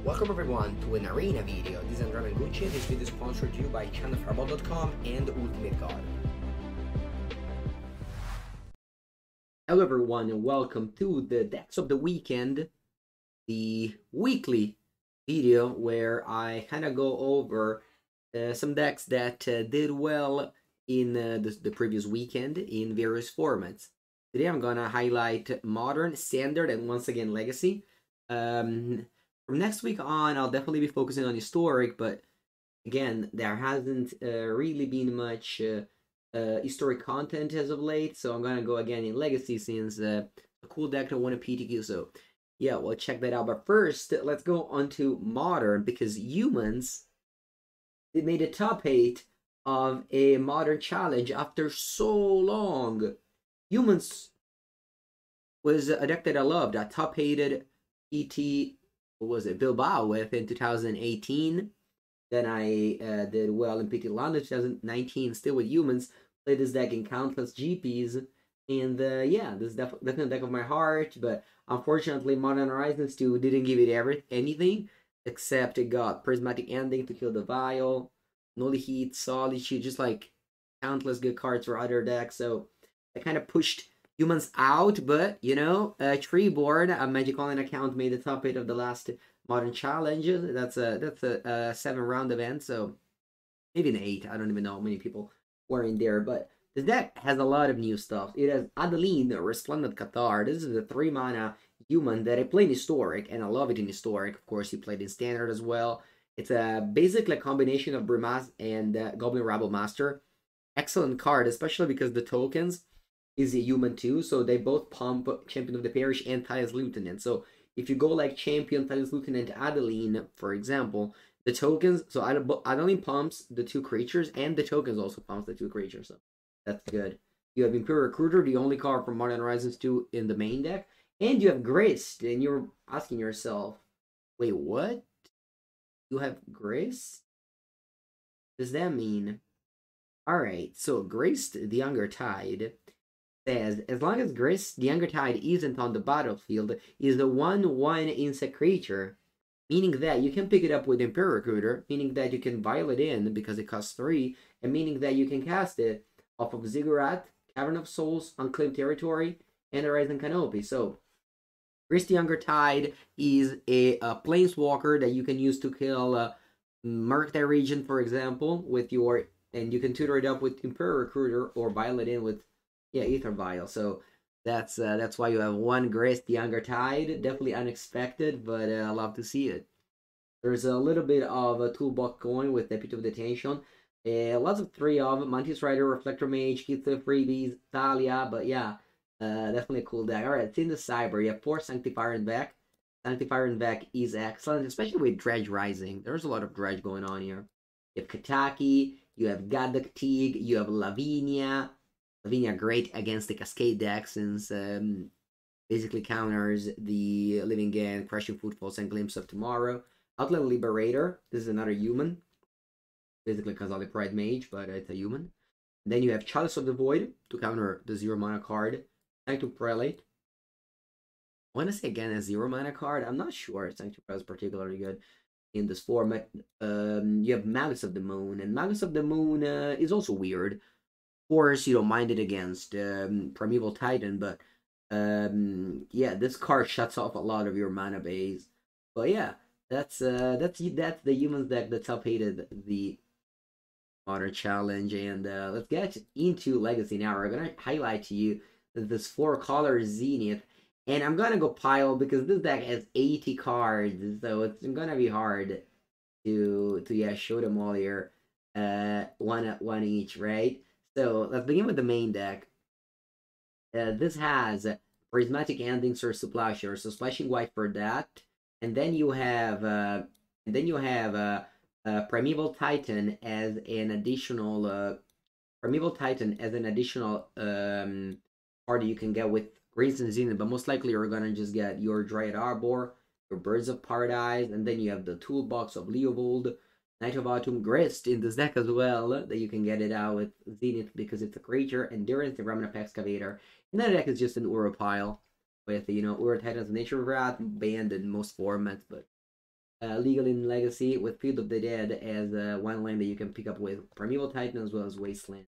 Welcome everyone to an arena video. This is Andrea Mengucci and this video is sponsored to you by channelfireball.com and Ultimate Guard. Hello everyone and welcome to the Decks of the Weekend, the weekly video where I kind of go over some decks that did well in the previous weekend in various formats. Today I'm gonna highlight Modern, Standard, and once again Legacy. From next week on, I'll definitely be focusing on Historic, but again, there hasn't really been much historic content as of late, so I'm gonna go again in Legacy since a cool deck that won a PTQ, so yeah, we'll check that out. But first, let's go on to Modern, because Humans, they made a top 8 of a Modern Challenge after so long. Humans was a deck that I loved. I top 8'd PT, what was it, Bilbao with in 2018. Then I did well in PT London 2019, still with Humans. Played this deck in countless GPs. And yeah, this is definitely a deck of my heart. But unfortunately, Modern Horizons 2 didn't give it anything. Except it got Prismatic Ending to kill the Vial, Nully Heat, Solitude, just like countless good cards for other decks. So I kind of pushed Humans out, but you know, Treeborn, a Magic Online account, made the top 8 of the last Modern Challenges. That's a 7-round event, so maybe an 8. I don't even know how many people were in there, but this deck has a lot of new stuff. It has Adeline, Resplendent Cathar. This is a 3-mana human that I play in Historic, and I love it in Historic. Of course, you played in Standard as well. It's basically a combination of Brimaz and Goblin Rabble Master. Excellent card, especially because the tokens is a human too, so they both pump Champion of the Parish and Titus Lieutenant. So if you go like Champion, Titus Lieutenant, Adeline, for example, the tokens, so Adeline pumps the 2 creatures, and the tokens also pumps the 2 creatures, so that's good. You have Imperial Recruiter, the only card from Modern Horizons 2 in the main deck, and you have Grist, and you're asking yourself, wait, what? You have Grist? Does that mean? Alright, so Grist, the Younger Tide, says, as long as Grist, the Younger Tide, isn't on the battlefield, is a 1/1 insect creature, meaning that you can pick it up with Imperial Recruiter, meaning that you can vial it in because it costs 3, and meaning that you can cast it off of Ziggurat, Cavern of Souls, Unclaimed Territory, and Horizon Canopy. So, Grist the Younger Tide is a planeswalker that you can use to kill Mark that region, for example, with your, and you can tutor it up with Imperial Recruiter or vial it in with Aether Vial. So that's why you have 1 Grist the Younger Tide. Definitely unexpected, but I love to see it. There's a little bit of a toolbox going with Deputy of Detention. Lots of 3 of Mantis Rider, Reflector Mage, Kitsu Freebies, Thalia, but yeah, definitely a cool deck. Alright, it's in the Cyber. You have 4 Sanctifier in back. Sanctifier in back is excellent, especially with Dredge Rising. There's a lot of Dredge going on here. You have Kataki, you have Gaddock Teague, you have Lavinia. Lavinia great against the Cascade deck since basically counters the Living End, Crushing Footfalls, and Glimpse of Tomorrow. Outland Liberator, this is another human. Basically Khazali Pride Mage, but it's a human. And then you have Chalice of the Void to counter the 0-mana card. Sanctum Prelate. I want to say again a 0-mana card. I'm not sure Sanctum Prelate is particularly good in this format. You have Magus of the Moon, and Magus of the Moon is also weird. Of course, you don't mind it against Primeval Titan, but yeah, this card shuts off a lot of your mana base. But yeah, that's the Humans deck that top 8'd the Modern Challenge, and let's get into Legacy now. We're gonna highlight to you this 4-color Zenith, and I'm gonna go pile because this deck has 80 cards, so it's gonna be hard to show them all here, one each, right? So let's begin with the main deck. This has Prismatic Ending, Source of Plowshare, so splashing white for that, and then you have Primeval Titan as an additional card you can get with Grace and Zenith, but most likely you're gonna just get your Dryad Arbor, your Birds of Paradise, and then you have the toolbox of Leovold, Knight of Autumn, Grist in this deck as well, that you can get it out with Zenith because it's a creature, Endurance, the Remnant of Excavator. And that deck is just an Uro pile with, Uro Titans, Nature of Wrath, banned in most formats, but legal in Legacy with Field of the Dead as one land that you can pick up with Primeval Titan as well as Wasteland.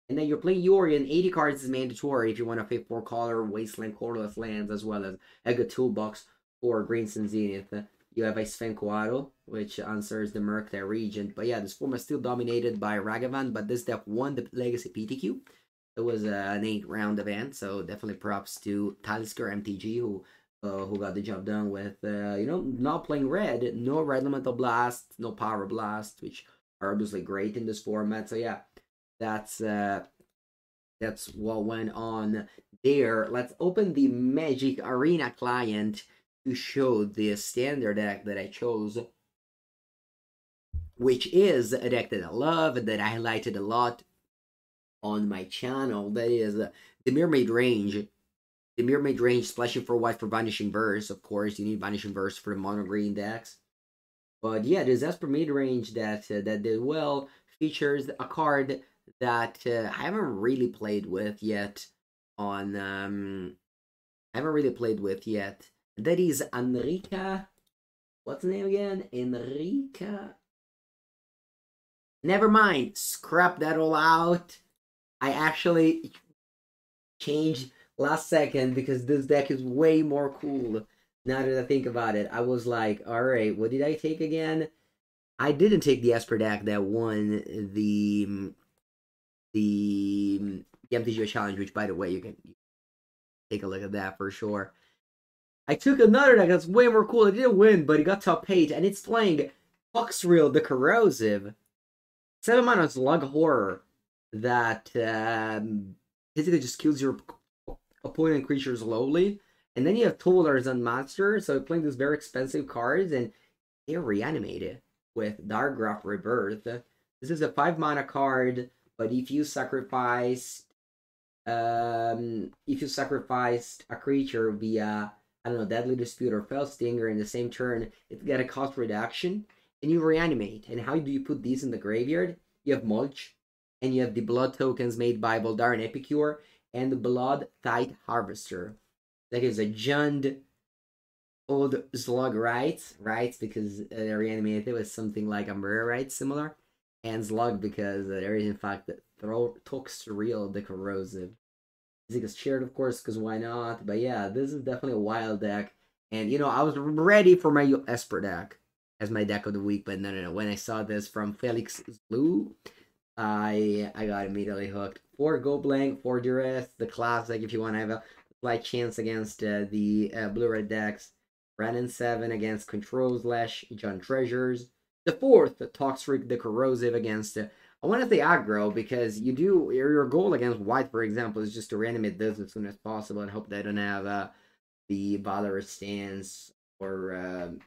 And then you're playing Yorion. 80 cards is mandatory if you want to pay 4-color Wasteland colorless lands, as well as a good toolbox for Green Sun Zenith. You have a Svenquado, which answers the Murktide Regent. But yeah, this format is still dominated by Ragavan, but this deck won the Legacy PTQ. It was an 8-round event, so definitely props to Talisker MTG, who got the job done with, not playing red, no Red Elemental Blast, no Power Blast, which are obviously great in this format. So yeah, that's what went on there. Let's open the Magic Arena client to show the standard deck that I chose, which is a deck that I love, that I highlighted a lot on my channel. That is the Mermaid Range. The Mermaid Range splashing for white for Vanishing Verse. Of course, you need Vanishing Verse for the mono green decks. But yeah, this Esper mid-range that did well features a card that I haven't really played with yet. That is Enrika. What's the name again? Enrika. Never mind. Scrap that all out. I actually changed last second because this deck is way more cool. Now that I think about it, I was like, alright, what did I take again? I didn't take the Esper deck that won the MTGO Challenge, which, by the way, you can take a look at that for sure. I took another deck that's way more cool. It didn't win, but it got top 8, and it's playing Foxreel the Corrosive. 7-mana Slug Horror that basically just kills your opponent creatures slowly. And then you have Toolers on Monster, so playing these very expensive cards, and they're reanimated with Darkgraph Rebirth. This is a 5-mana card, but if you sacrificed a creature via, I don't know, Deadly Dispute or Fell Stinger in the same turn, it's got a cost reduction, and you reanimate. And how do you put these in the graveyard? You have Mulch, and you have the blood tokens made by Voldaren Epicure, and the Blood Tide Harvester. That is a Jund old Slug Rights, because they're reanimated with something like Umbra Rights similar, and Slug because there is in fact the Toxriel the Corrosive. Ziggs shared, of course, because why not? But yeah, this is definitely a wild deck, and I was ready for my Esper deck as my deck of the week, but no. When I saw this from Felix Blue, I got immediately hooked. 4 Go Blank, 4 Duress, the classic if you want to have a slight chance against the blue-red decks. Brandon 7 against Control / John Treasures. The 4th, Toxriel the Corrosive against I want to say aggro, because your goal against white, for example, is just to reanimate this as soon as possible and hope they don't have the Valorous Stance or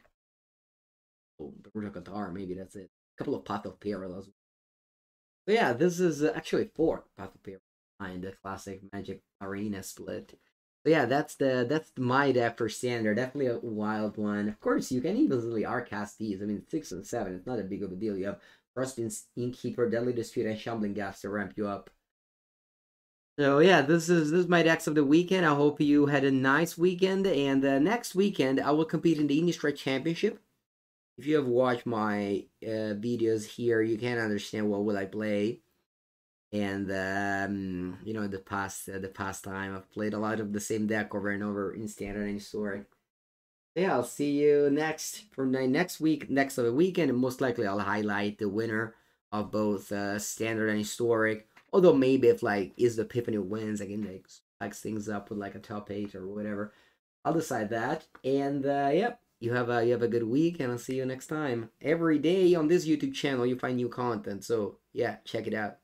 the Root of Qatar. Maybe that's it. A couple of Path of Peril. So yeah, this is actually 4 Path of Peril behind the classic Magic Arena split. So yeah, that's my deck for standard. Definitely a wild one. Of course, you can easily R-cast these. I mean, 6 and 7, it's not a big of a deal. You have Frostbin Innkeeper, Deadly Dispute, and Shambling Gas to ramp you up. So yeah, this is my decks of the weekend. I hope you had a nice weekend, and next weekend I will compete in the Innistrad Championship. If you have watched my videos here, you can understand what will I play. And the past time I've played a lot of the same deck over and over in Standard and Historic. Yeah, I'll see you next next of the weekend, and most likely I'll highlight the winner of both Standard and Historic. Although maybe if Is the Epiphany wins, I can spice things up with a top 8 or whatever. I'll decide that. And yep, you have a good week, and I'll see you next time. Every day on this YouTube channel you find new content, so yeah, check it out.